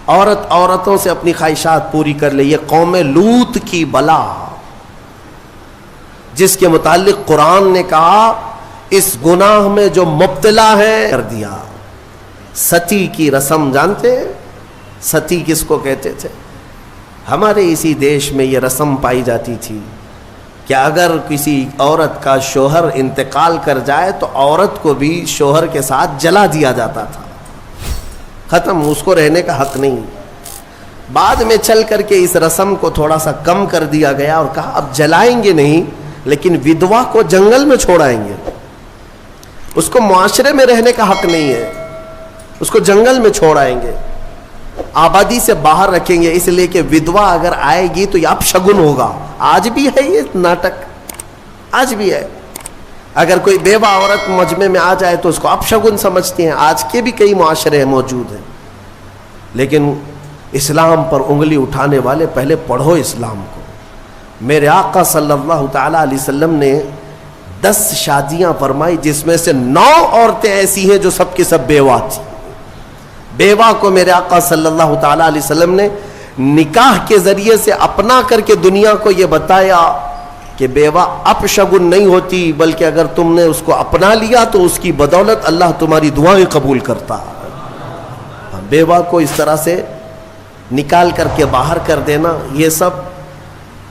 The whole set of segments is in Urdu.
عورتوں سے اپنی خواہشات پوری کر لے. یہ قوم لوط کی بلا جس کے متعلق قرآن نے کہا اس گناہ میں جو مبتلا ہے کر دیا. ستی کی رسم جانتے ہیں؟ ستی کس کو کہتے تھے؟ ہمارے اسی دیش میں یہ رسم پائی جاتی تھی کہ اگر کسی عورت کا شوہر انتقال کر جائے تو عورت کو بھی شوہر کے ساتھ جلا دیا جاتا تھا. ختم، اس کو رہنے کا حق نہیں. بعد میں چل کر کے اس رسم کو تھوڑا سا کم کر دیا گیا اور کہا اب جلائیں گے نہیں لیکن ودوا کو جنگل میں چھوڑائیں گے. اس کو معاشرے میں رہنے کا حق نہیں ہے، اس کو جنگل میں چھوڑائیں گے، آبادی سے باہر رکھیں گے، اس لیے کہ ودوا اگر آئے گی تو یہ اپشگن ہوگا. آج بھی ہے یہ ناٹک، آج بھی ہے. اگر کوئی بیوہ عورت مجمع میں آ جائے تو اس کو اپشگن سمجھتی ہیں. آج کے بھی کئی معاشرے موجود ہیں. لیکن اسلام پر انگلی اٹھانے والے پہلے پڑھو اسلام کو. میرے آقا صلی اللہ تعالی علیہ وسلم نے 10 شادیاں فرمائی جس میں سے 9 عورتیں ایسی ہیں جو سب کی سب بیوہ تھی. بیوہ کو میرے آقا صلی اللہ تعالی علیہ وسلم نے نکاح کے ذریعے سے اپنا کر کے دنیا کو یہ بتایا کہ بیوہ اپشگن نہیں ہوتی، بلکہ اگر تم نے اس کو اپنا لیا تو اس کی بدولت اللہ تمہاری دعائیں قبول کرتا. بیوہ کو اس طرح سے نکال کر کے باہر کر دینا، یہ سب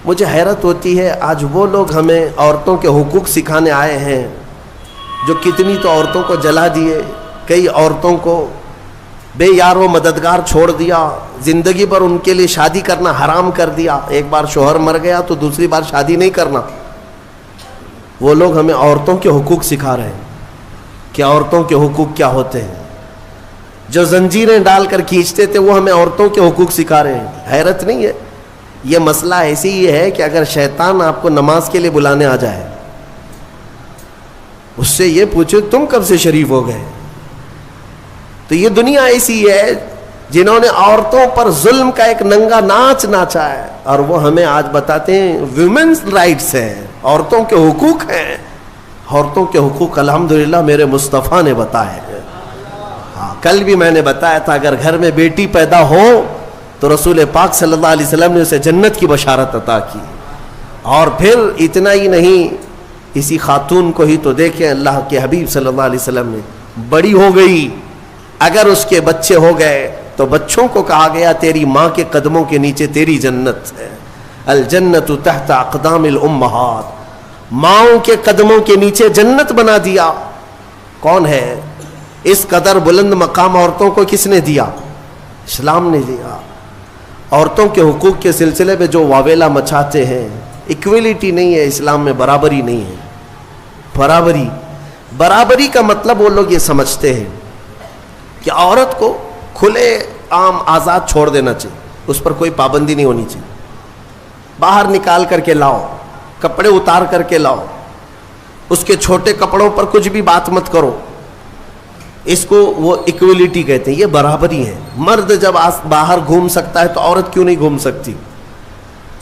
مجھے حیرت ہوتی ہے. آج وہ لوگ ہمیں عورتوں کے حقوق سکھانے آئے ہیں جو کتنی تو عورتوں کو جلا دیے، کئی عورتوں کو بے یار و مددگار چھوڑ دیا، زندگی پر ان کے لیے شادی کرنا حرام کر دیا. ایک بار شوہر مر گیا تو دوسری بار شادی نہیں کرنا. وہ لوگ ہمیں عورتوں کے حقوق سکھا رہے ہیں کہ عورتوں کے حقوق کیا ہوتے ہیں. جو زنجیریں ڈال کر کھینچتے تھے وہ ہمیں عورتوں کے حقوق سکھا رہے ہیں. حیرت نہیں ہے؟ یہ مسئلہ ایسی ہی ہے کہ اگر شیطان آپ کو نماز کے لیے بلانے آ جائے، اس سے یہ پوچھو تم کب سے شریف ہو گئے. تو یہ دنیا ایسی ہے جنہوں نے عورتوں پر ظلم کا ایک ننگا ناچ ناچا ہے، اور وہ ہمیں آج بتاتے ہیں ویمنز رائٹس ہیں، عورتوں کے حقوق ہیں. عورتوں کے حقوق الحمدللہ میرے مصطفیٰ نے بتائے. کل بھی میں نے بتایا تھا اگر گھر میں بیٹی پیدا ہو تو رسول پاک صلی اللہ علیہ وسلم نے اسے جنت کی بشارت عطا کی. اور پھر اتنا ہی نہیں، اسی خاتون کو ہی تو دیکھیں اللہ کے حبیب صلی اللہ علیہ وسلم نے، بڑی ہو گئی، اگر اس کے بچے ہو گئے تو بچوں کو کہا گیا تیری ماں کے قدموں کے نیچے تیری جنت ہے. الجنت تحت اقدام الامہات، ماؤں کے قدموں کے نیچے جنت بنا دیا. کون ہے اس قدر بلند مقام عورتوں کو؟ کس نے دیا؟ اسلام نے دیا. عورتوں کے حقوق کے سلسلے میں جو واویلا مچاتے ہیں، ایکویلٹی نہیں ہے اسلام میں، برابری نہیں ہے. برابری کا مطلب وہ لوگ یہ سمجھتے ہیں کہ عورت کو کھلے عام آزاد چھوڑ دینا چاہیے، اس پر کوئی پابندی نہیں ہونی چاہیے. باہر نکال کر کے لاؤ، کپڑے اتار کر کے لاؤ، اس کے چھوٹے کپڑوں پر کچھ بھی بات مت کرو. اس کو وہ ایکویلٹی کہتے ہیں، یہ برابری ہے. مرد جب باہر گھوم سکتا ہے تو عورت کیوں نہیں گھوم سکتی؟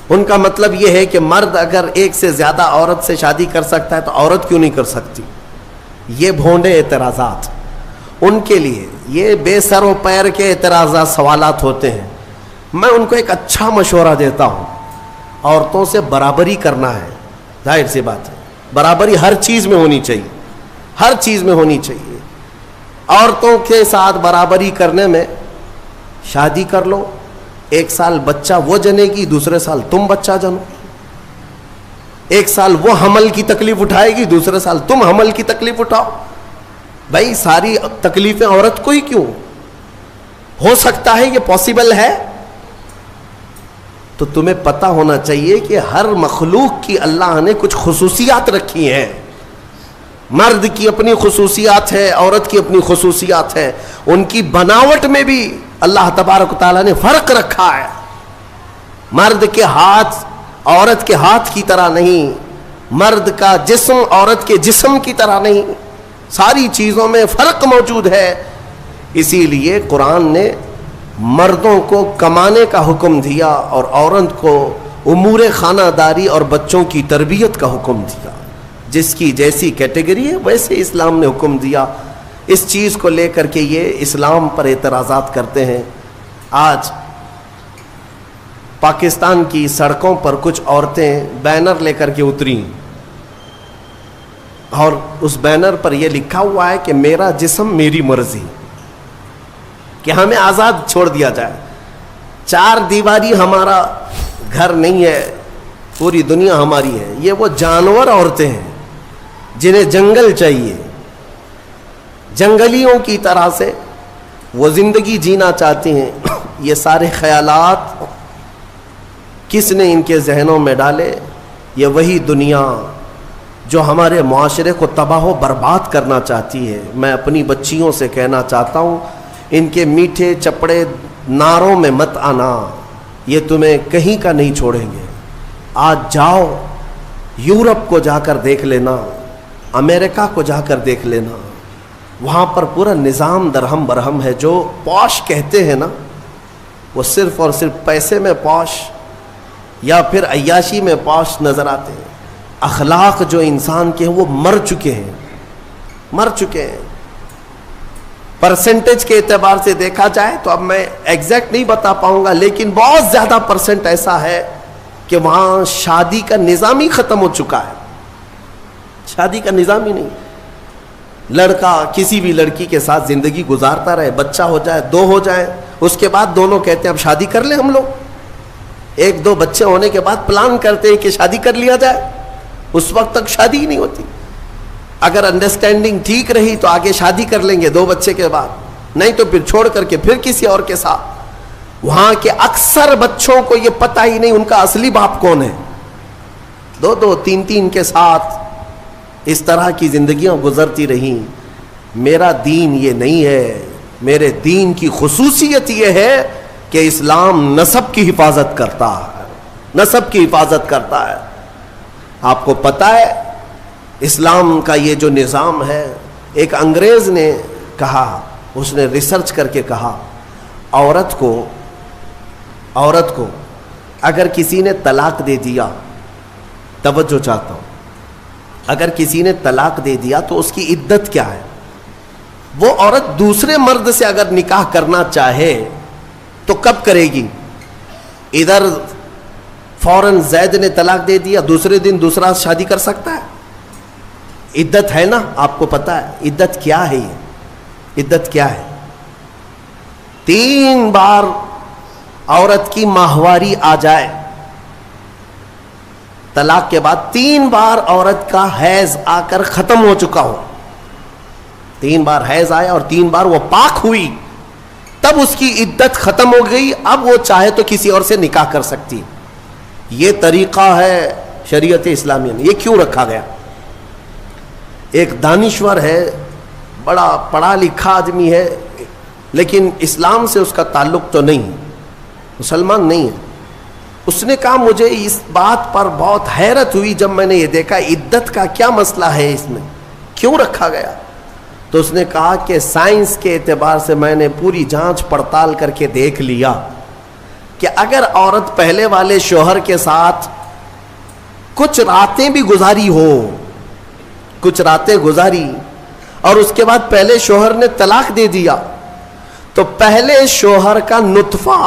ان کا مطلب یہ ہے کہ مرد اگر ایک سے زیادہ عورت سے شادی کر سکتا ہے تو عورت کیوں نہیں کر سکتی؟ یہ بھونڈے اعتراضات ان کے لیے، یہ بے سر و پیر کے اعتراضات سوالات ہوتے ہیں. میں ان کو ایک اچھا مشورہ دیتا ہوں، عورتوں سے برابری کرنا ہے. ظاہر سی بات ہے برابری ہر چیز میں ہونی چاہیے، ہر چیز میں ہونی چاہیے. عورتوں کے ساتھ برابری کرنے میں شادی کر لو، 1 سال بچہ وہ جنے گی، دوسرے سال تم بچہ جنو. 1 سال وہ حمل کی تکلیف اٹھائے گی، دوسرے سال تم حمل کی تکلیف اٹھاؤ. بھائی ساری تکلیفیں عورت کو ہی کیوں؟ ہو سکتا ہے یہ پاسبل ہے. تو تمہیں پتہ ہونا چاہیے کہ ہر مخلوق کی اللہ نے کچھ خصوصیات رکھی ہیں. مرد کی اپنی خصوصیات ہے، عورت کی اپنی خصوصیات ہے. ان کی بناوٹ میں بھی اللہ تبارک و تعالیٰ نے فرق رکھا ہے. مرد کے ہاتھ عورت کے ہاتھ کی طرح نہیں، مرد کا جسم عورت کے جسم کی طرح نہیں. ساری چیزوں میں فرق موجود ہے. اسی لیے قرآن نے مردوں کو کمانے کا حکم دیا اور عورت کو امور خانہ داری اور بچوں کی تربیت کا حکم دیا. جس کی جیسی کیٹیگری ہے ویسے اسلام نے حکم دیا. اس چیز کو لے کر کے یہ اسلام پر اعتراضات کرتے ہیں آج پاکستان کی سڑکوں پر کچھ عورتیں بینر لے کر کے اتری اور اس بینر پر یہ لکھا ہوا ہے کہ میرا جسم میری مرضی، کہ ہمیں آزاد چھوڑ دیا جائے، چار دیواری ہمارا گھر نہیں ہے، پوری دنیا ہماری ہے۔ یہ وہ جانور عورتیں ہیں جنہیں جنگل چاہیے، جنگلیوں کی طرح سے وہ زندگی جینا چاہتی ہیں۔ یہ سارے خیالات کس نے ان کے ذہنوں میں ڈالے؟ یہ وہی دنیا جو ہمارے معاشرے کو تباہ و برباد کرنا چاہتی ہے۔ میں اپنی بچیوں سے کہنا چاہتا ہوں، ان کے میٹھے چپڑے نعروں میں مت آنا، یہ تمہیں کہیں کا نہیں چھوڑیں گے۔ آج جاؤ یورپ کو جا کر دیکھ لینا، امریکہ کو جا کر دیکھ لینا، وہاں پر پورا نظام درہم برہم ہے۔ جو پوش کہتے ہیں نا، وہ صرف اور صرف پیسے میں پوش یا پھر عیاشی میں پوش نظر آتے ہیں۔ اخلاق جو انسان کے ہیں وہ مر چکے ہیں۔ پرسنٹیج کے اعتبار سے دیکھا جائے تو اب میں ایگزیکٹ نہیں بتا پاؤں گا، لیکن بہت زیادہ پرسنٹ ایسا ہے کہ وہاں شادی کا نظام ہی ختم ہو چکا ہے۔ شادی کا نظام ہی نہیں۔ لڑکا کسی بھی لڑکی کے ساتھ زندگی گزارتا رہے، بچہ ہو جائے، دو ہو جائے، اس کے بعد دونوں کہتے ہیں اب شادی کر لیں ہم لوگ۔ ایک دو بچے ہونے کے بعد پلان کرتے ہیں کہ شادی کر لیا جائے، اس وقت تک شادی ہی نہیں ہوتی۔ اگر انڈرسٹینڈنگ ٹھیک رہی تو آگے شادی کر لیں گے 2 بچے کے بعد، نہیں تو پھر چھوڑ کر کے پھر کسی اور کے ساتھ۔ وہاں کے اکثر بچوں کو یہ پتہ ہی نہیں ان کا اصلی باپ کون ہے، 2 3 کے ساتھ اس طرح کی زندگیاں گزرتی رہیں۔ میرا دین یہ نہیں ہے، میرے دین کی خصوصیت یہ ہے کہ اسلام نسب کی حفاظت کرتا ہے، نسب کی حفاظت کرتا ہے۔ آپ کو پتہ ہے اسلام کا یہ جو نظام ہے، ایک انگریز نے کہا، اس نے ریسرچ کر کے کہا، عورت کو اگر کسی نے طلاق دے دیا، توجہ چاہتا ہوں، اگر کسی نے طلاق دے دیا تو اس کی عدت کیا ہے؟ وہ عورت دوسرے مرد سے اگر نکاح کرنا چاہے تو کب کرے گی؟ ادھر فوراً زید نے طلاق دے دیا، دوسرے دن دوسرا شادی کر سکتا ہے؟ عدت ہے نا، آپ کو پتا ہے عدت کیا ہے؟ یہ عدت کیا ہے؟ 3 بار عورت کی ماہواری آ جائے، طلاق کے بعد 3 بار عورت کا حیض آ کر ختم ہو چکا ہو، 3 بار حیض آیا اور 3 بار وہ پاک ہوئی، تب اس کی عدت ختم ہو گئی، اب وہ چاہے تو کسی اور سے نکاح کر سکتی۔ یہ طریقہ ہے شریعت اسلامیہ میں۔ یہ کیوں رکھا گیا؟ ایک دانشور ہے، بڑا پڑھا لکھا آدمی ہے، لیکن اسلام سے اس کا تعلق تو نہیں، مسلمان نہیں ہے۔ اس نے کہا مجھے اس بات پر بہت حیرت ہوئی جب میں نے یہ دیکھا عدت کا کیا مسئلہ ہے، اس میں کیوں رکھا گیا؟ تو اس نے کہا کہ سائنس کے اعتبار سے میں نے پوری جانچ پڑتال کر کے دیکھ لیا کہ اگر عورت پہلے والے شوہر کے ساتھ کچھ راتیں بھی گزاری ہو، کچھ راتیں گزاری اور اس کے بعد پہلے شوہر نے طلاق دے دیا، تو پہلے شوہر کا نطفہ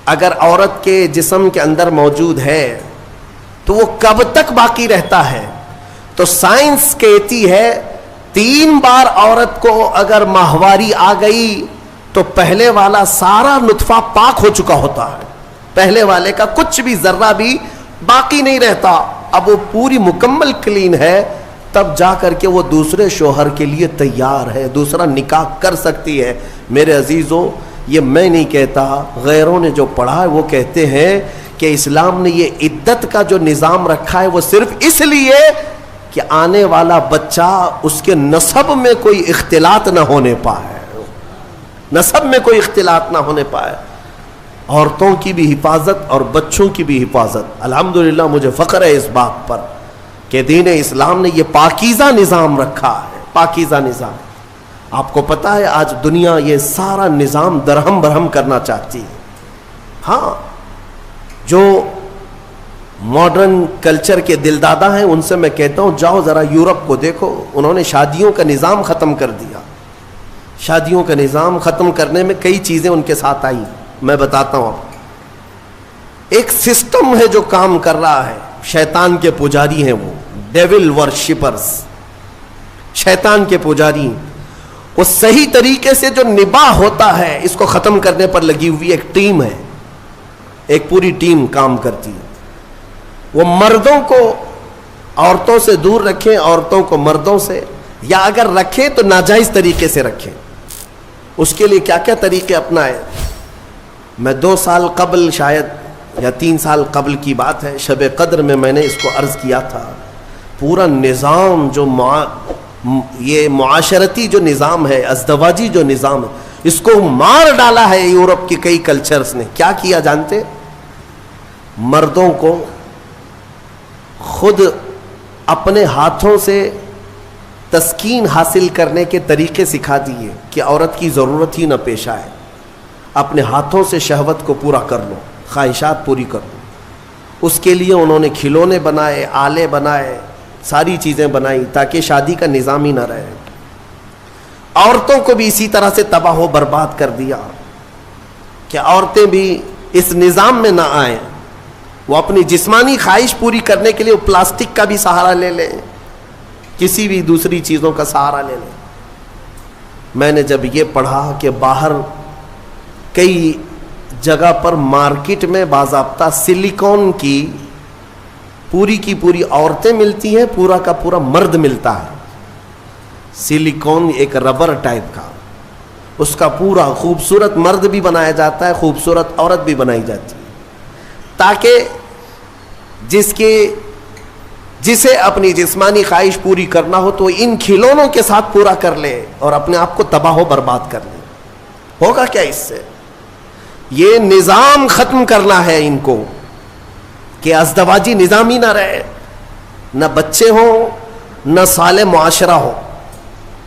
اگر عورت کے جسم کے اندر موجود ہے تو وہ کب تک باقی رہتا ہے؟ تو سائنس کہتی ہے 3 بار عورت کو اگر ماہواری آ گئی تو پہلے والا سارا نطفہ پاک ہو چکا ہوتا ہے، پہلے والے کا کچھ بھی ذرہ بھی باقی نہیں رہتا، اب وہ پوری مکمل کلین ہے، تب جا کر کے وہ دوسرے شوہر کے لیے تیار ہے، دوسرا نکاح کر سکتی ہے۔ میرے عزیزوں، یہ میں نہیں کہتا، غیروں نے جو پڑھا ہے وہ کہتے ہیں کہ اسلام نے یہ عدت کا جو نظام رکھا ہے وہ صرف اس لیے کہ آنے والا بچہ اس کے نسب میں کوئی اختلاط نہ ہونے پائے، نسب میں کوئی اختلاط نہ ہونے پائے۔ عورتوں کی بھی حفاظت اور بچوں کی بھی حفاظت۔ الحمدللہ مجھے فخر ہے اس بات پر کہ دین اسلام نے یہ پاکیزہ نظام رکھا ہے، پاکیزہ نظام۔ آپ کو پتا ہے آج دنیا یہ سارا نظام درہم برہم کرنا چاہتی ہے۔ ہاں، جو ماڈرن کلچر کے دلدادہ ہیں ان سے میں کہتا ہوں جاؤ ذرا یورپ کو دیکھو، انہوں نے شادیوں کا نظام ختم کر دیا۔ شادیوں کا نظام ختم کرنے میں کئی چیزیں ان کے ساتھ آئی۔ میں بتاتا ہوں آپ. ایک سسٹم ہے جو کام کر رہا ہے, شیطان کے پجاری ہیں وہ, ڈیول ورشپرز, شیطان کے پجاری. وہ صحیح طریقے سے جو نباہ ہوتا ہے اس کو ختم کرنے پر لگی ہوئی ایک ٹیم ہے, ایک پوری ٹیم کام کرتی ہے. وہ مردوں کو عورتوں سے دور رکھیں, عورتوں کو مردوں سے, یا اگر رکھیں تو ناجائز طریقے سے رکھیں. اس کے لیے کیا کیا طریقے اپنائیں. میں 2 سال قبل شاید یا 3 سال قبل کی بات ہے, شب قدر میں نے اس کو عرض کیا تھا. پورا نظام جو یہ معاشرتی جو نظام ہے, ازدواجی جو نظام ہے, اس کو مار ڈالا ہے یورپ کے کئی کلچرز نے. کیا کیا جانتے؟ مردوں کو خود اپنے ہاتھوں سے تسکین حاصل کرنے کے طریقے سکھا دیے کہ عورت کی ضرورت ہی نہ پیش آئے. اپنے ہاتھوں سے شہوت کو پورا کر لو, خواہشات پوری کر لو. اس کے لیے انہوں نے کھلونے بنائے, آلے بنائے, ساری چیزیں بنائی تاکہ شادی کا نظام ہی نہ رہے. عورتوں کو بھی اسی طرح سے تباہ و برباد کر دیا کہ عورتیں بھی اس نظام میں نہ آئیں. وہ اپنی جسمانی خواہش پوری کرنے کے لیے وہ پلاسٹک کا بھی سہارا لے لیں, کسی بھی دوسری چیزوں کا سہارا لے لیں. میں نے جب یہ پڑھا کہ باہر کئی جگہ پر مارکیٹ میں باضابطہ سلیکون کی پوری عورتیں ملتی ہیں, پورا کا پورا مرد ملتا ہے. سلیکون ایک ربر ٹائپ کا, اس کا پورا خوبصورت مرد بھی بنایا جاتا ہے, خوبصورت عورت بھی بنائی جاتی ہے, تاکہ جسے اپنی جسمانی خواہش پوری کرنا ہو تو ان کھلونوں کے ساتھ پورا کر لے اور اپنے آپ کو تباہ و برباد کر لے. ہوگا کیا اس سے؟ یہ نظام ختم کرنا ہے ان کو کہ ازدواجی نظام ہی نہ رہے, نہ بچے ہوں, نہ صالح معاشرہ ہو.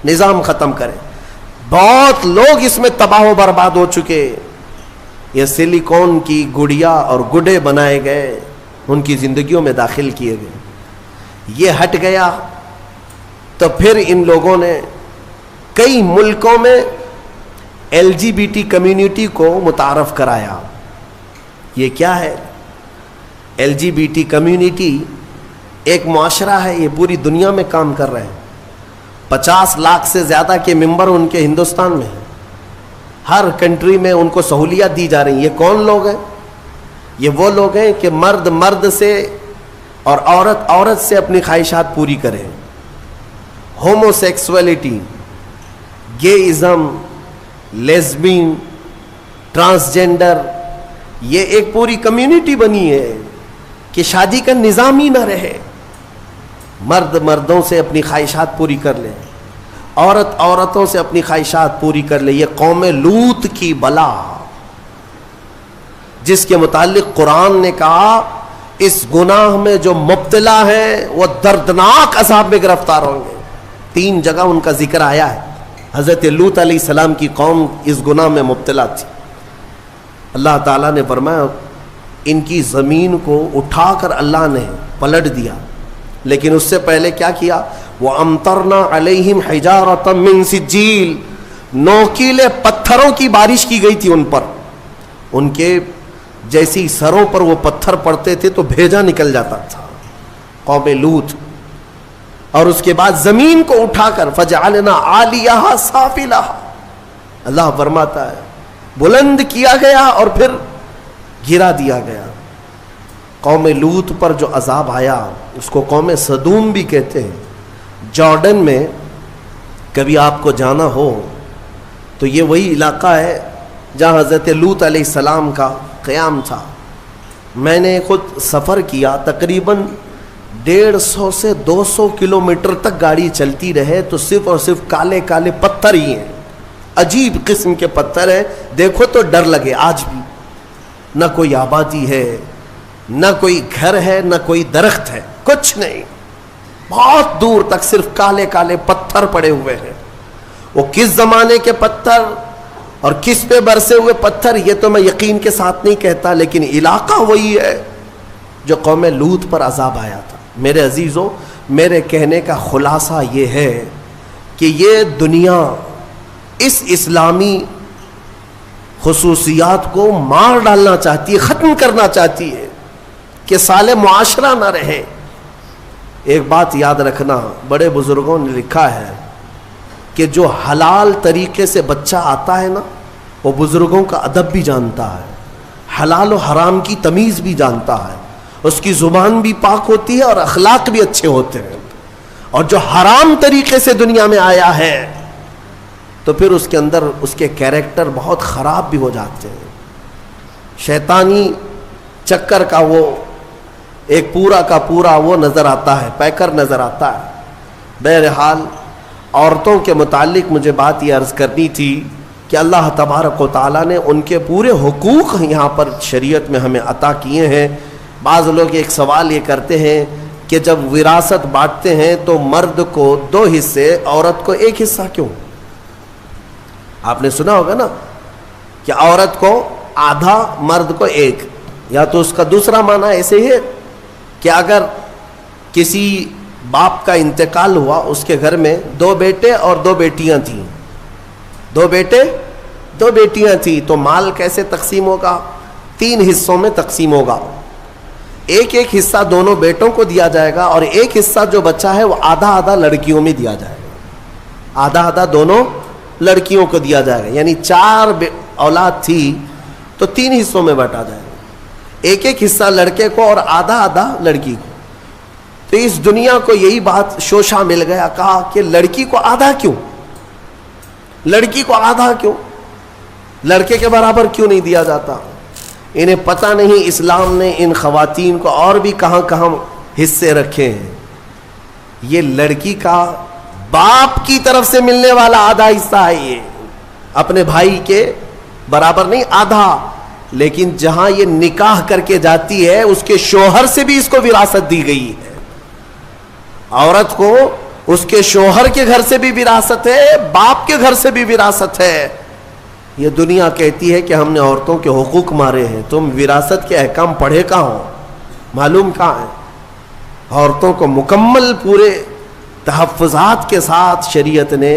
نظام ختم کرے. بہت لوگ اس میں تباہ و برباد ہو چکے. یہ سلیکون کی گڑیا اور گڈے بنائے گئے, ان کی زندگیوں میں داخل کیے گئے. یہ ہٹ گیا تو پھر ان لوگوں نے کئی ملکوں میں LGBT کمیونٹی کو متعارف کرایا. یہ کیا ہے؟ LGBT کمیونٹی ایک معاشرہ ہے, یہ پوری دنیا میں کام کر رہے ہیں. 50 لاکھ سے زیادہ کے ممبر ان کے ہندوستان میں ہیں. ہر کنٹری میں ان کو سہولیات دی جا رہی ہیں. یہ کون لوگ ہیں؟ یہ وہ لوگ ہیں کہ مرد سے اور عورت سے اپنی خواہشات پوری کریں. ہومو سیکسولیٹی, گےازم, لیزبین, ٹرانسجینڈر, یہ ایک پوری کمیونٹی بنی ہے کہ شادی کا نظام ہی نہ رہے. مرد مردوں سے اپنی خواہشات پوری کر لے, عورت عورتوں سے اپنی خواہشات پوری کر لے. یہ قوم لوط کی بلا, جس کے متعلق قرآن نے کہا اس گناہ میں جو مبتلا ہیں وہ دردناک عذاب میں گرفتار ہوں گے. 3 جگہ ان کا ذکر آیا ہے. حضرت لوط علیہ السلام کی قوم اس گناہ میں مبتلا تھی. اللہ تعالیٰ نے فرمایا ان کی زمین کو اٹھا کر اللہ نے پلٹ دیا, لیکن اس سے پہلے کیا کیا؟ وَأَمْطَرْنَا عَلَيْهِمْ حِجَارَةً مِّن سِجِّيلٍ, نوکیلے پتھروں کی بارش کی گئی تھی ان پر. ان کے جیسی سروں پر وہ پتھر پڑتے تھے تو بھیجا نکل جاتا تھا. قوم لوط. اور اس کے بعد زمین کو اٹھا کر فَجَعَلْنَا عَالِيَهَا سَافِلَهَا, اللہ فرماتا ہے بلند کیا گیا اور پھر گرا دیا گیا. قوم لوط پر جو عذاب آیا اس کو قوم سدوم بھی کہتے ہیں. جارڈن میں کبھی آپ کو جانا ہو تو یہ وہی علاقہ ہے جہاں حضرت لوط علیہ السلام کا قیام تھا. میں نے خود سفر کیا, تقریباً 150 سے 200 کلومیٹر تک گاڑی چلتی رہے تو صرف اور صرف کالے کالے پتھر ہی ہیں, عجیب قسم کے پتھر ہیں. دیکھو تو ڈر لگے. آج بھی نہ کوئی آبادی ہے, نہ کوئی گھر ہے, نہ کوئی درخت ہے, کچھ نہیں. بہت دور تک صرف کالے کالے پتھر پڑے ہوئے ہیں. وہ کس زمانے کے پتھر اور کس پہ برسے ہوئے پتھر یہ تو میں یقین کے ساتھ نہیں کہتا, لیکن علاقہ وہی ہے جو قوم لوط پر عذاب آیا تھا. میرے عزیزوں, میرے کہنے کا خلاصہ یہ ہے کہ یہ دنیا اس اسلامی خصوصیات کو مار ڈالنا چاہتی ہے، ختم کرنا چاہتی ہے کہ سالے معاشرہ نہ رہے۔ ایک بات یاد رکھنا، بڑے بزرگوں نے لکھا ہے کہ جو حلال طریقے سے بچہ آتا ہے نا، وہ بزرگوں کا ادب بھی جانتا ہے، حلال و حرام کی تمیز بھی جانتا ہے، اس کی زبان بھی پاک ہوتی ہے اور اخلاق بھی اچھے ہوتے ہیں۔ اور جو حرام طریقے سے دنیا میں آیا ہے تو پھر اس کے اندر اس کے کیریکٹر بہت خراب بھی ہو جاتے ہیں، شیطانی چکر کا وہ ایک پورا کا پورا وہ نظر آتا ہے، پیکر نظر آتا ہے۔ بہرحال عورتوں کے متعلق مجھے بات یہ عرض کرنی تھی کہ اللہ تبارک و تعالیٰ نے ان کے پورے حقوق یہاں پر شریعت میں ہمیں عطا کیے ہیں۔ بعض لوگ ایک سوال یہ کرتے ہیں کہ جب وراثت بانٹتے ہیں تو مرد کو 2 حصے، عورت کو 1 حصہ کیوں؟ آپ نے سنا ہوگا نا کہ عورت کو آدھا، مرد کو 1۔ یا تو اس کا دوسرا معنی ایسے ہی ہے کہ اگر کسی باپ کا انتقال ہوا، اس کے گھر میں 2 بیٹے اور 2 بیٹیاں تھیں، 2 بیٹے 2 بیٹیاں تھیں، تو مال کیسے تقسیم ہوگا؟ 3 حصوں میں تقسیم ہوگا۔ ایک حصہ دونوں بیٹوں کو دیا جائے گا اور ایک حصہ جو بچہ ہے وہ آدھا آدھا لڑکیوں میں دیا جائے گا، آدھا آدھا دونوں لڑکیوں کو دیا جائے گا۔ یعنی 4 اولاد تھی تو 3 حصوں میں بانٹا جائے گا، ایک حصہ لڑکے کو اور آدھا آدھا لڑکی کو۔ تو اس دنیا کو یہی بات شوشہ مل گیا، کہا کہ لڑکی کو آدھا کیوں، لڑکی کو آدھا کیوں، لڑکے کے برابر کیوں نہیں دیا جاتا؟ انہیں پتہ نہیں اسلام نے ان خواتین کو اور بھی کہاں کہاں حصے رکھے ہیں۔ یہ لڑکی کا باپ کی طرف سے ملنے والا آدھا حصہ ہے، یہ اپنے بھائی کے برابر نہیں، آدھا۔ لیکن جہاں یہ نکاح کر کے جاتی ہے اس کے شوہر سے بھی اس کو وراثت دی گئی ہے، عورت کو اس کے شوہر کے گھر سے بھی وراثت ہے، باپ کے گھر سے بھی وراثت ہے۔ یہ دنیا کہتی ہے کہ ہم نے عورتوں کے حقوق مارے ہیں، تم وراثت کے احکام پڑھے کہاں ہو، معلوم کہاں ہے؟ عورتوں کو مکمل پورے تحفظات کے ساتھ شریعت نے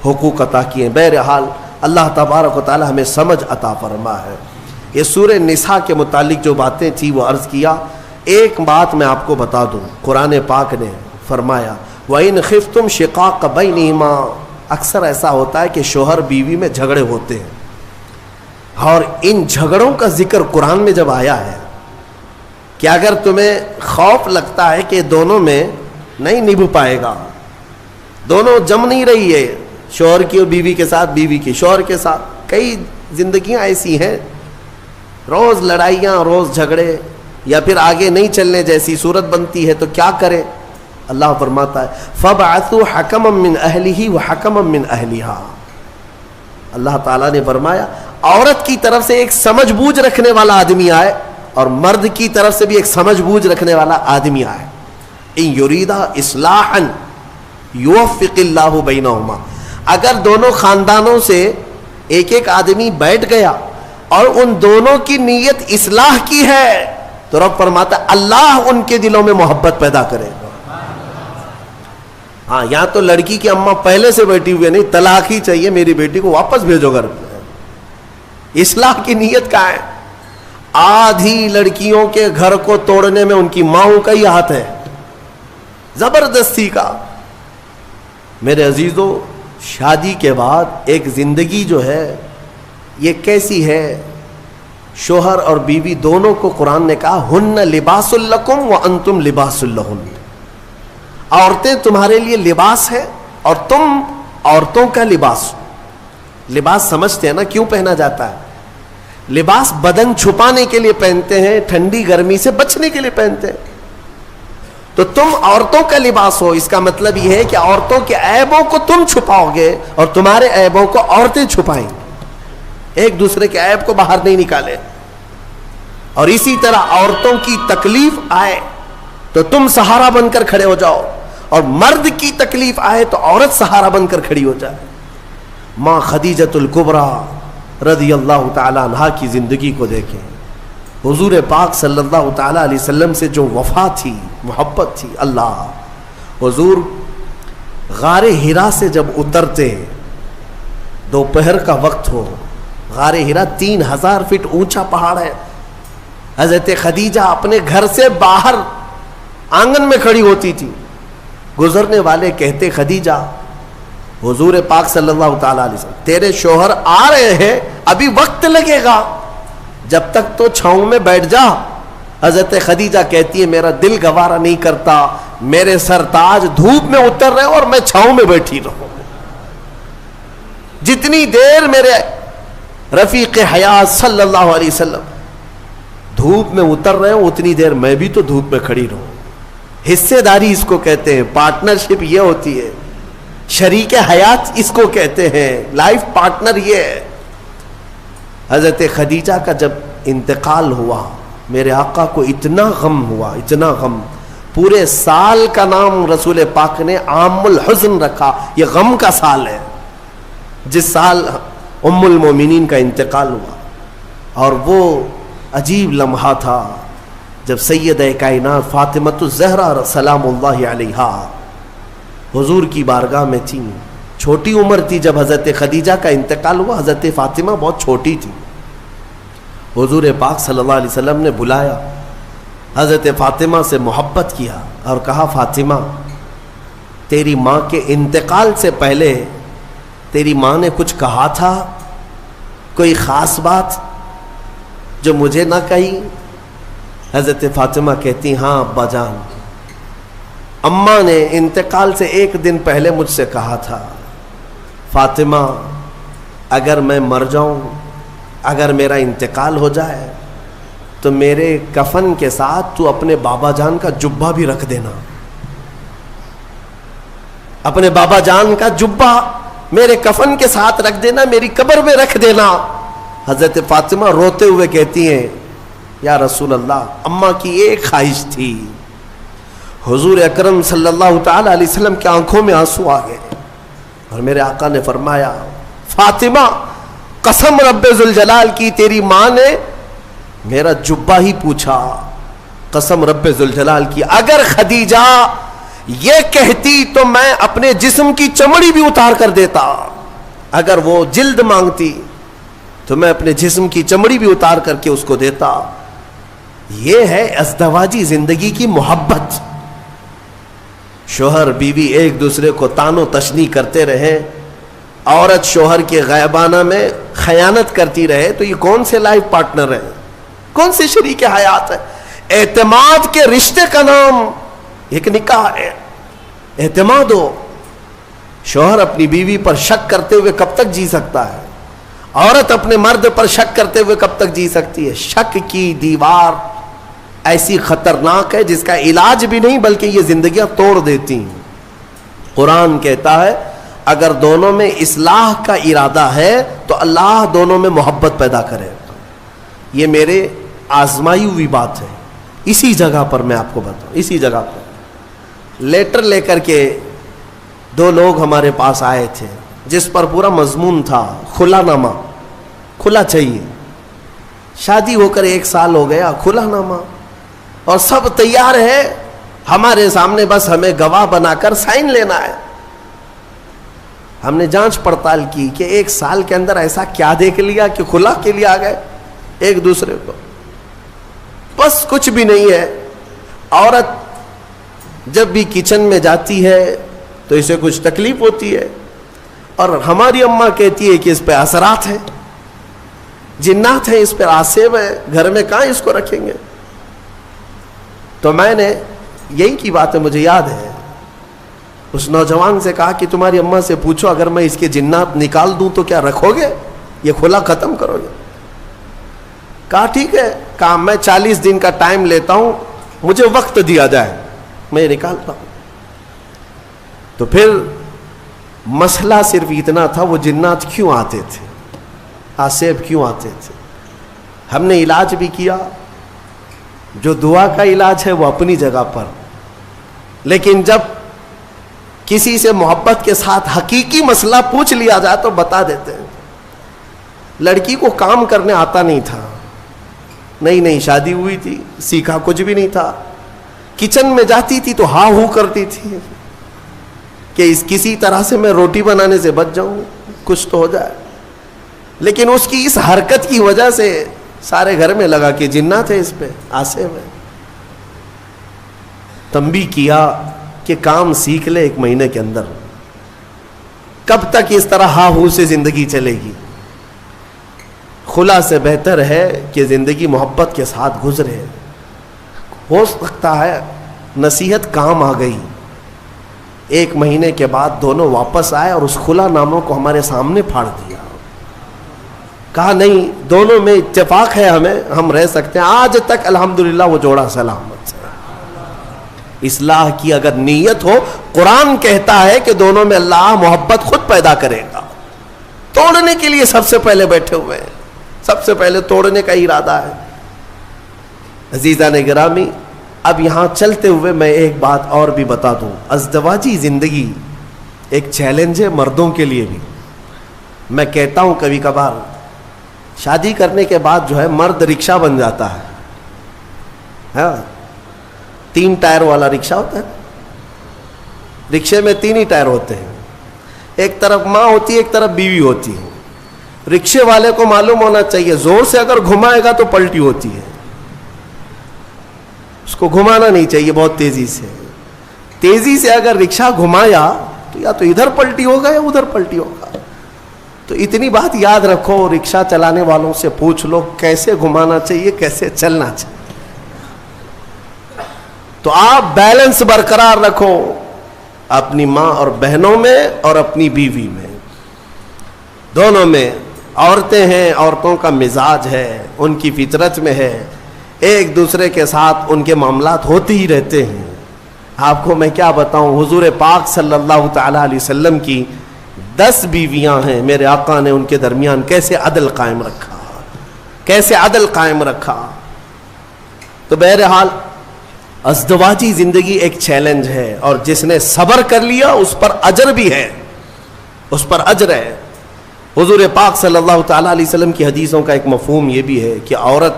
حقوق عطا کیے ہیں۔ بہرحال اللہ تبارک و تعالی ہمیں سمجھ عطا فرما ہے۔ یہ سورہ نساء کے متعلق جو باتیں تھی وہ عرض کیا۔ ایک بات میں آپ کو بتا دوں، قرآن پاک نے فرمایا وَإِنْ خِفْتُمْ شِقَاقَ بَيْنِهِمَا۔ اکثر ایسا ہوتا ہے کہ شوہر بیوی میں جھگڑے ہوتے ہیں، اور ان جھگڑوں کا ذکر قرآن میں جب آیا ہے کہ اگر تمہیں خوف لگتا ہے کہ دونوں میں نہیں نبھ پائے گا، دونوں جم نہیں رہی ہے، شوہر کی اور بیوی کے ساتھ، بیوی کی شوہر کے ساتھ، کئی زندگیاں ایسی ہیں روز لڑائیاں، روز جھگڑے، یا پھر آگے نہیں چلنے جیسی صورت بنتی ہے، تو کیا کرے؟ اللہ فرماتا ہے فَبْعَثُوا حَكَمًا مِّنْ أَهْلِهِ وَحَكَمًا مِّنْ أَهْلِهَا۔ اللہ تعالیٰ نے فرمایا عورت کی طرف سے ایک سمجھ بوجھ رکھنے والا آدمی آئے اور مرد کی طرف سے بھی ایک سمجھ بوجھ رکھنے والا آدمی آئے۔ ان یریدا اصلاحا یوفق اللہ بینہما۔ اگر دونوں خاندانوں سے ایک آدمی بیٹھ گیا اور ان دونوں کی نیت اصلاح کی ہے تو رب فرماتا ہے اللہ ان کے دلوں میں محبت پیدا کرے گا۔ ہاں، یہاں تو لڑکی کی اماں پہلے سے بیٹھی ہوئی نہیں، طلاق ہی چاہیے میری بیٹی کو، واپس بھیجو گھر۔ اصلاح کی نیت کا ہے۔ آدھی لڑکیوں کے گھر کو توڑنے میں ان کی ماؤں کا ہی ہاتھ ہے، زبردستی کا۔ میرے عزیزو، شادی کے بعد ایک زندگی جو ہے یہ کیسی ہے؟ شوہر اور بیوی دونوں کو قرآن نے کہا ہن لباس لکم وانتم لباس لہن۔ عورتیں تمہارے لیے لباس ہے اور تم عورتوں کا لباس۔ لباس سمجھتے ہیں نا کیوں پہنا جاتا ہے؟ لباس بدن چھپانے کے لیے پہنتے ہیں، ٹھنڈی گرمی سے بچنے کے لیے پہنتے ہیں۔ تو تم عورتوں کا لباس ہو، اس کا مطلب یہ ہے کہ عورتوں کے عیبوں کو تم چھپاؤ گے اور تمہارے عیبوں کو عورتیں چھپائیں، ایک دوسرے کے عیب کو باہر نہیں نکالے۔ اور اسی طرح عورتوں کی تکلیف آئے تو تم سہارا بن کر کھڑے ہو جاؤ، اور مرد کی تکلیف آئے تو عورت سہارا بن کر کھڑی ہو جائے۔ ماں خدیجۃ الکبریٰ رضی اللہ تعالی عنہا کی زندگی کو دیکھیں، حضور پاک صلی اللہ تعالی علیہ وسلم سے جو وفا تھی، محبت تھی۔ اللہ، حضور غار حرا سے جب اترتے، دوپہر کا وقت ہو، غار ہرا 3000 فٹ اونچا پہاڑ ہے. حضرت خدیجہ اپنے گھر سے باہر آنگن میں کھڑی ہوتی تھی. گزرنے والے کہتے خدیجہ حضور پاک صلی اللہ تعالی علیہ وسلم تیرے شوہر آ رہے ہیں, ابھی وقت لگے گا, جب تک تو چھاؤں میں بیٹھ جا. حضرت خدیجہ کہتی ہے میرا دل گوارا نہیں کرتا, میرے سرتاج دھوپ میں اتر رہے اور میں چھاؤں میں بیٹھی رہوں. جتنی دیر میرے رفیق حیات صلی اللہ علیہ وسلم دھوپ میں اتر رہے ہوں اتنی دیر میں بھی تو دھوپ میں کھڑی رہوں. حصے داری اس کو کہتے ہیں, پارٹنرشپ یہ ہوتی ہے, شریک حیات اس کو کہتے ہیں, لائف پارٹنر یہ ہے. حضرت خدیجہ کا جب انتقال ہوا میرے آقا کو اتنا غم ہوا, اتنا غم, پورے سال کا نام رسول پاک نے عام الحزن رکھا. یہ غم کا سال ہے جس سال ام المومنین کا انتقال ہوا. اور وہ عجیب لمحہ تھا جب سیدہ کائنات فاطمۃ الزہرا سلام اللہ علیہا حضور کی بارگاہ میں تھی. چھوٹی عمر تھی جب حضرت خدیجہ کا انتقال ہوا, حضرت فاطمہ بہت چھوٹی تھی. حضور پاک صلی اللہ علیہ وسلم نے بلایا, حضرت فاطمہ سے محبت کیا اور کہا فاطمہ تیری ماں کے انتقال سے پہلے تیری ماں نے کچھ کہا تھا, کوئی خاص بات جو مجھے نہ کہی؟ حضرت فاطمہ کہتی ہاں ابا جان, اماں نے انتقال سے ایک دن پہلے مجھ سے کہا تھا فاطمہ اگر میں مر جاؤں, اگر میرا انتقال ہو جائے تو میرے کفن کے ساتھ تو اپنے بابا جان کا جبہ بھی رکھ دینا, اپنے بابا جان کا جبہ میرے کفن کے ساتھ رکھ دینا, میری قبر میں رکھ دینا. حضرت فاطمہ روتے ہوئے کہتی ہیں یا رسول اللہ اماں کی ایک خواہش تھی. حضور اکرم صلی اللہ تعالی علیہ وسلم کی آنکھوں میں آنسو آ گئے اور میرے آقا نے فرمایا فاطمہ قسم رب ذوالجلال کی تیری ماں نے میرا جبہ ہی پوچھا, قسم رب ذوالجلال کی اگر خدیجہ یہ کہتی تو میں اپنے جسم کی چمڑی بھی اتار کر دیتا, اگر وہ جلد مانگتی تو میں اپنے جسم کی چمڑی بھی اتار کر کے اس کو دیتا. یہ ہے ازدواجی زندگی کی محبت. شوہر بیوی ایک دوسرے کو تان و تشنی کرتے رہے, عورت شوہر کے غائبانہ میں خیانت کرتی رہے, تو یہ کون سے لائف پارٹنر ہیں, کون سے شریک حیات ہے؟ اعتماد کے رشتے کا نام ایک نکاح ہے, اعتماد ہو. شوہر اپنی بیوی پر شک کرتے ہوئے کب تک جی سکتا ہے؟ عورت اپنے مرد پر شک کرتے ہوئے کب تک جی سکتی ہے؟ شک کی دیوار ایسی خطرناک ہے جس کا علاج بھی نہیں بلکہ یہ زندگیاں توڑ دیتی ہیں. قرآن کہتا ہے اگر دونوں میں اصلاح کا ارادہ ہے تو اللہ دونوں میں محبت پیدا کرے. یہ میرے آزمائی ہوئی بات ہے. اسی جگہ پر میں آپ کو بتاؤں, اسی جگہ پر لیٹر لے کر کے 2 لوگ ہمارے پاس آئے تھے جس پر پورا مضمون تھا کھلا نامہ, کھلا چاہیے, شادی ہو کر 1 سال ہو گیا, کھلا نامہ, اور سب تیار ہے ہمارے سامنے, بس ہمیں گواہ بنا کر سائن لینا ہے. ہم نے جانچ پڑتال کی کہ 1 سال کے اندر ایسا کیا دیکھ لیا کہ کھلا کے لیے آ گئے ایک دوسرے کو. بس کچھ بھی نہیں ہے. عورت جب بھی کچن میں جاتی ہے تو اسے کچھ تکلیف ہوتی ہے, اور ہماری اماں کہتی ہے کہ اس پہ اثرات ہیں, جنات ہیں, اس پہ آسیب ہے, گھر میں کہاں اس کو رکھیں گے. تو میں نے یہی کی بات ہے, مجھے یاد ہے, اس نوجوان سے کہا کہ تمہاری اماں سے پوچھو اگر میں اس کے جنات نکال دوں تو کیا رکھو گے, یہ کھلا ختم کرو گے؟ کہا ٹھیک ہے, کہا میں 40 دن کا ٹائم لیتا ہوں, مجھے وقت دیا جائے, میں یہ نکالتا ہوں. تو پھر مسئلہ صرف اتنا تھا وہ جنات کیوں آتے تھے, آسیب کیوں آتے تھے. ہم نے علاج بھی کیا, جو دعا کا علاج ہے وہ اپنی جگہ پر, لیکن جب کسی سے محبت کے ساتھ حقیقی مسئلہ پوچھ لیا جائے تو بتا دیتے ہیں. لڑکی کو کام کرنے آتا نہیں تھا, نہیں شادی ہوئی تھی, سیکھا کچھ بھی نہیں تھا, کچن میں جاتی تھی تو ہاں ہو کرتی تھی کہ اس کسی طرح سے میں روٹی بنانے سے بچ جاؤں, کچھ تو ہو جائے. لیکن اس کی اس حرکت کی وجہ سے سارے گھر میں لگا کہ جنات ہے اس پہ آسے ہوئے. تنبیہ کیا کہ کام سیکھ لے 1 مہینے کے اندر. کب تک اس طرح ہا ہو سے زندگی چلے گی؟ خلا سے بہتر ہے کہ زندگی محبت کے ساتھ گزرے. ہو سکتا ہے نصیحت کام آ گئی, 1 مہینے کے بعد دونوں واپس آئے اور اس خلا ناموں کو ہمارے سامنے پھاڑ دیا, کہا نہیں دونوں میں اتفاق ہے, ہم رہ سکتے ہیں. آج تک الحمدللہ وہ جوڑا سلامت ہے. اصلاح کی اگر نیت ہو, قرآن کہتا ہے کہ دونوں میں اللہ محبت خود پیدا کرے گا. توڑنے کے لیے سب سے پہلے بیٹھے ہوئے ہیں, سب سے پہلے توڑنے کا ارادہ ہے. عزیزان گرامی, اب یہاں چلتے ہوئے میں ایک بات اور بھی بتا دوں. ازدواجی زندگی ایک چیلنج ہے مردوں کے لیے بھی. میں کہتا ہوں کبھی کبھار شادی کرنے کے بعد جو ہے مرد رکشہ بن جاتا ہے. ہاں 3 ٹائر والا رکشہ ہوتا ہے, رکشے میں 3 ہی ٹائر ہوتے ہیں, ایک طرف ماں ہوتی ہے ایک طرف بیوی ہوتی ہے. رکشے والے کو معلوم ہونا چاہیے زور سے اگر گھمائے گا تو پلٹی ہوتی ہے, اس کو گھمانا نہیں چاہیے بہت تیزی سے. تیزی سے اگر رکشہ گھمایا تو یا تو ادھر پلٹی ہوگا یا ادھر پلٹی ہوگا. تو اتنی بات یاد رکھو, رکشہ چلانے والوں سے پوچھ لو کیسے گھمانا چاہیے کیسے چلنا چاہیے. تو آپ بیلنس برقرار رکھو اپنی ماں اور بہنوں میں اور اپنی بیوی میں, دونوں میں. عورتیں ہیں, عورتوں کا مزاج ہے, ان کی فطرت میں ہے, ایک دوسرے کے ساتھ ان کے معاملات ہوتے ہی رہتے ہیں. آپ کو میں کیا بتاؤں, حضور پاک صلی اللہ تعالی علیہ وسلم کی 10 بیویاں ہیں. میرے آقا نے ان کے درمیان کیسے عدل قائم رکھا, کیسے عدل قائم رکھا. تو بہرحال ازدواجی زندگی ایک چیلنج ہے, اور جس نے صبر کر لیا اس پر اجر بھی ہے, اس پر اجر ہے. حضور پاک صلی اللہ تعالی علیہ وسلم کی حدیثوں کا ایک مفہوم یہ بھی ہے کہ عورت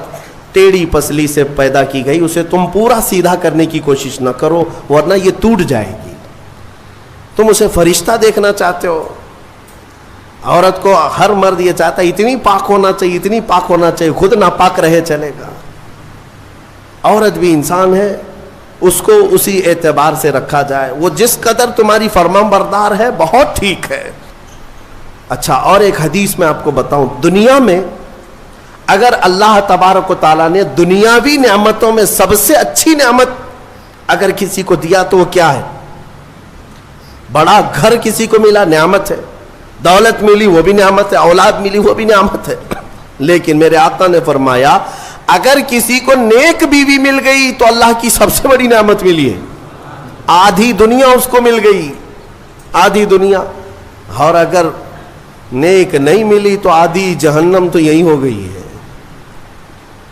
ٹیڑھی پسلی سے پیدا کی گئی, اسے تم پورا سیدھا کرنے کی کوشش نہ کرو ورنہ یہ ٹوٹ جائے گی. تم اسے فرشتہ دیکھنا چاہتے ہو, عورت کو ہر مرد یہ چاہتا ہے اتنی پاک ہونا چاہیے, اتنی پاک ہونا چاہیے, خود ناپاک رہے چلے گا. عورت بھی انسان ہے, اس کو اسی اعتبار سے رکھا جائے. وہ جس قدر تمہاری فرمان بردار ہے بہت ٹھیک ہے. اچھا, اور ایک حدیث میں آپ کو بتاؤں, دنیا میں اگر اللہ تبارک و تعالیٰ نے دنیاوی نعمتوں میں سب سے اچھی نعمت اگر کسی کو دیا تو وہ کیا ہے؟ بڑا گھر کسی کو ملا نعمت ہے, دولت ملی وہ بھی نعمت ہے, اولاد ملی وہ بھی نعمت ہے. لیکن میرے آقا نے فرمایا اگر کسی کو نیک بیوی مل گئی تو اللہ کی سب سے بڑی نعمت ملی ہے. آدھی دنیا اس کو مل گئی, آدھی دنیا. اور اگر نیک نہیں ملی تو آدھی جہنم تو یہی ہو گئی ہے.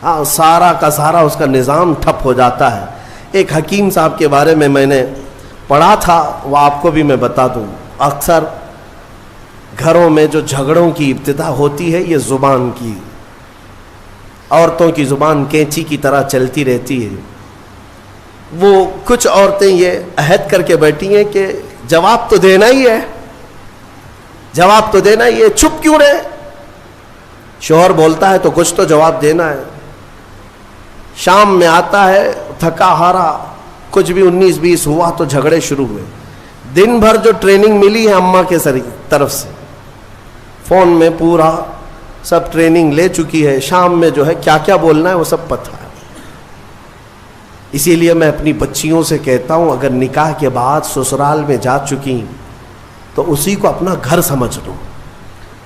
ہاں, سارا کا سارا اس کا نظام ٹھپ ہو جاتا ہے. ایک حکیم صاحب کے بارے میں نے پڑھا تھا, وہ آپ کو بھی میں بتا دوں. اکثر گھروں میں جو جھگڑوں کی ابتدا ہوتی ہے یہ زبان کی, عورتوں کی زبان کینچی کی طرح چلتی رہتی ہے. وہ کچھ عورتیں یہ عہد کر کے بیٹھی ہیں کہ جواب تو دینا ہی ہے, جواب تو دینا ہی ہے, چپ کیوں رہے. شوہر بولتا ہے تو کچھ تو جواب دینا ہے. شام میں آتا ہے تھکا ہارا, کچھ بھی 19-20 ہوا تو جھگڑے شروع ہوئے. دن بھر جو ٹریننگ ملی ہے اماں کے طرف سے, فون میں پورا سب ٹریننگ لے چکی ہے, شام میں جو ہے کیا کیا بولنا ہے وہ سب پتہ ہے. اسی لیے میں اپنی بچیوں سے کہتا ہوں اگر نکاح کے بعد سسرال میں جا چکی تو اسی کو اپنا گھر سمجھ لو.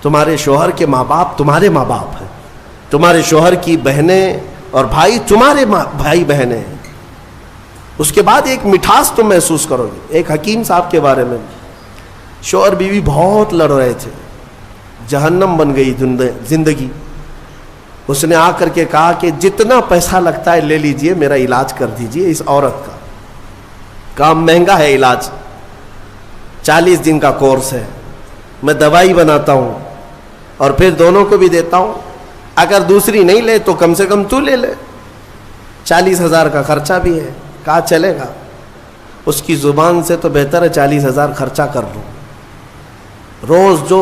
تمہارے شوہر کے ماں باپ تمہارے ماں باپ ہیں, تمہارے شوہر کی بہنیں اور بھائی تمہارے بھائی بہنیں ہیں. اس کے بعد ایک مٹھاس تم محسوس کرو گے. ایک حکیم صاحب کے بارے میں, شوہر بیوی بہت لڑ رہے تھے, جہنم بن گئی زندگی. اس نے آ کر کے کہا کہ جتنا پیسہ لگتا ہے لے لیجئے, میرا علاج کر دیجئے اس عورت کا. کام مہنگا ہے علاج, 40 دن کا کورس ہے, میں دوائی بناتا ہوں اور پھر دونوں کو بھی دیتا ہوں. اگر دوسری نہیں لے تو کم سے کم تو لے لے, 40,000 کا خرچہ بھی ہے. کہا چلے گا. اس کی زبان سے تو بہتر ہے 40,000 خرچہ کر لوں. روز جو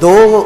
2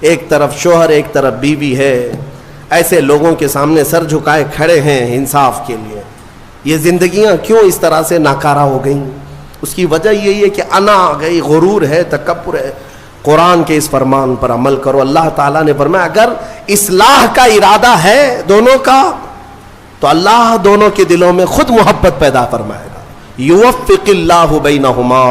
ایک طرف شوہر ایک طرف بیوی ہے، ایسے لوگوں کے سامنے سر جھکائے کھڑے ہیں انصاف کے لیے. یہ زندگیاں کیوں اس طرح سے ناکارہ ہو گئیں؟ اس کی وجہ یہی ہے کہ انا آ گئی، غرور ہے، تکبر ہے. قرآن کے اس فرمان پر عمل کرو. اللہ تعالیٰ نے فرمایا اگر اصلاح کا ارادہ ہے دونوں کا تو اللہ دونوں کے دلوں میں خود محبت پیدا فرمائے گا. یوفق اللہ بینہما،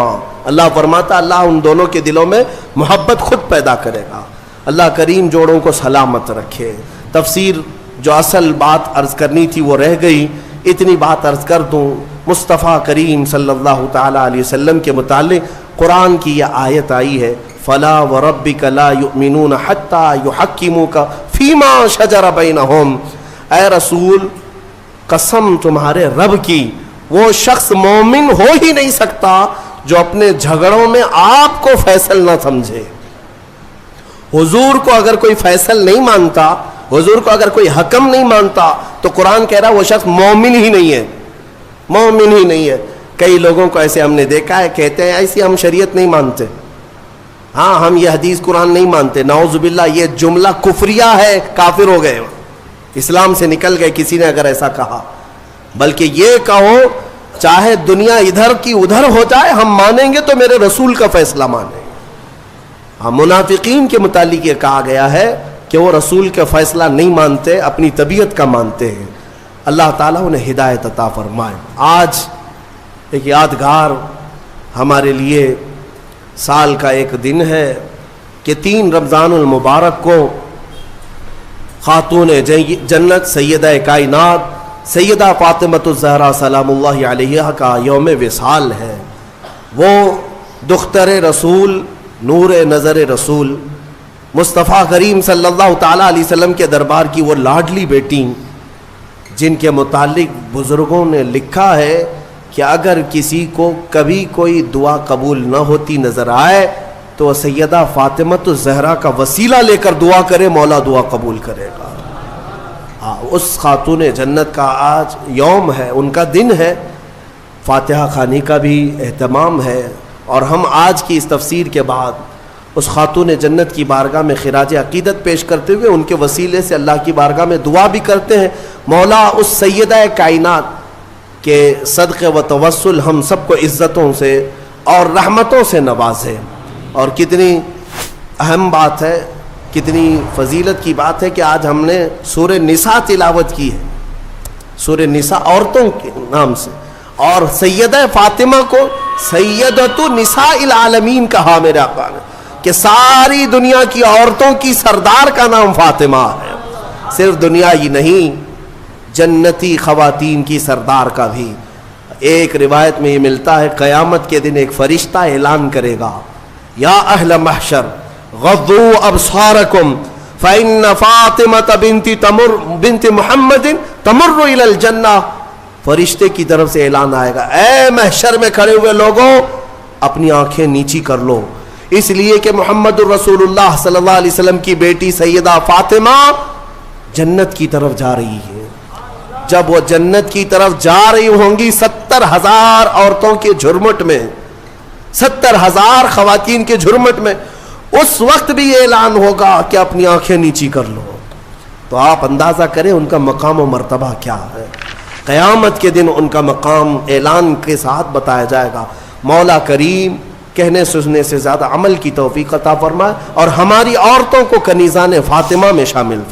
اللہ فرماتا اللہ ان دونوں کے دلوں میں محبت خود پیدا کرے گا. اللہ کریم جوڑوں کو سلامت رکھے. تفسیر جو اصل بات عرض کرنی تھی وہ رہ گئی، اتنی بات عرض کر دوں. مصطفیٰ کریم صلی اللہ تعالیٰ علیہ وسلم کے متعلق قرآن کی یہ آیت آئی ہے، فلا وربک لا یؤمنون حتی یحکموک فیما شجر بینہم. اے رسول قسم تمہارے رب کی، وہ شخص مومن ہو ہی نہیں سکتا جو اپنے جھگڑوں میں آپ کو فیصل نہ سمجھے. حضور کو اگر کوئی فیصل نہیں مانتا، حضور کو اگر کوئی حکم نہیں مانتا تو قرآن کہہ رہا وہ شخص مومن ہی نہیں ہے، مومن ہی نہیں ہے. کئی لوگوں کو ایسے ہم نے دیکھا ہے، کہتے ہیں ایسی ہم شریعت نہیں مانتے، ہاں ہم یہ حدیث قرآن نہیں مانتے. نعوذ باللہ یہ جملہ کفریہ ہے، کافر ہو گئے، اسلام سے نکل گئے کسی نے اگر ایسا کہا. بلکہ یہ کہو چاہے دنیا ادھر کی ادھر ہو جائے ہم مانیں گے تو میرے رسول کا فیصلہ مانیں گے. ہاں منافقین کے متعلق یہ کہا گیا ہے کہ وہ رسول کا فیصلہ نہیں مانتے، اپنی طبیعت کا مانتے ہیں. اللہ تعالیٰ انہیں ہدایت عطا فرمائے. آج ایک یادگار ہمارے لیے سال کا ایک دن ہے کہ 3 رمضان المبارک کو خاتون جنت سیدہ کائنات سیدہ فاطمۃ الزہرا سلام اللہ علیہا کا یوم وصال ہے. وہ دختر رسول، نور نظر رسول، مصطفیٰ کریم صلی اللہ تعالیٰ علیہ وسلم کے دربار کی وہ لاڈلی بیٹی جن کے متعلق بزرگوں نے لکھا ہے کہ اگر کسی کو کبھی کوئی دعا قبول نہ ہوتی نظر آئے تو سیدہ فاطمۃ الزہرا کا وسیلہ لے کر دعا کرے، مولا دعا قبول کرے گا. اس خاتون جنت کا آج یوم ہے، ان کا دن ہے. فاتحہ خوانی کا بھی اہتمام ہے اور ہم آج کی اس تفسیر کے بعد اس خاتون جنت کی بارگاہ میں خراج عقیدت پیش کرتے ہوئے ان کے وسیلے سے اللہ کی بارگاہ میں دعا بھی کرتے ہیں، مولا اس سیدہ کائنات کے صدقے و توسل ہم سب کو عزتوں سے اور رحمتوں سے نوازے. اور کتنی اہم بات ہے، کتنی فضیلت کی بات ہے کہ آج ہم نے سورہ نساء تلاوت کی ہے، سورہ نساء عورتوں کے نام سے، اور سیدہ فاطمہ کو سیدۃ نساء العالمین کہا میرے آقا نے کہ ساری دنیا کی عورتوں کی سردار کا نام فاطمہ ہے. صرف دنیا ہی نہیں، جنتی خواتین کی سردار کا بھی. ایک روایت میں یہ ملتا ہے قیامت کے دن ایک فرشتہ اعلان کرے گا، یا اہل محشر غضوا ابصارکم فإن فاطمة بنت محمد تمر إلى الجنہ. فرشتے کی طرف سے اعلان آئے گا، اے محشر میں کھڑے ہوئے لوگوں اپنی آنکھیں نیچی کر لو، اس لیے کہ محمد الرسول اللہ صلی اللہ علیہ وسلم کی بیٹی سیدہ فاطمہ جنت کی طرف جا رہی ہے. جب وہ جنت کی طرف جا رہی ہوں گی 70,000 عورتوں کے جھرمٹ میں، 70,000 خواتین کے جھرمٹ میں، اس وقت بھی یہ اعلان ہوگا کہ اپنی آنکھیں نیچی کر لو. تو آپ اندازہ کریں ان کا مقام و مرتبہ کیا ہے. قیامت کے دن ان کا مقام اعلان کے ساتھ بتایا جائے گا. مولا کریم کہنے سننے سے زیادہ عمل کی توفیق عطا فرمائے اور ہماری عورتوں کو کنیزان فاطمہ میں شامل فرمائے.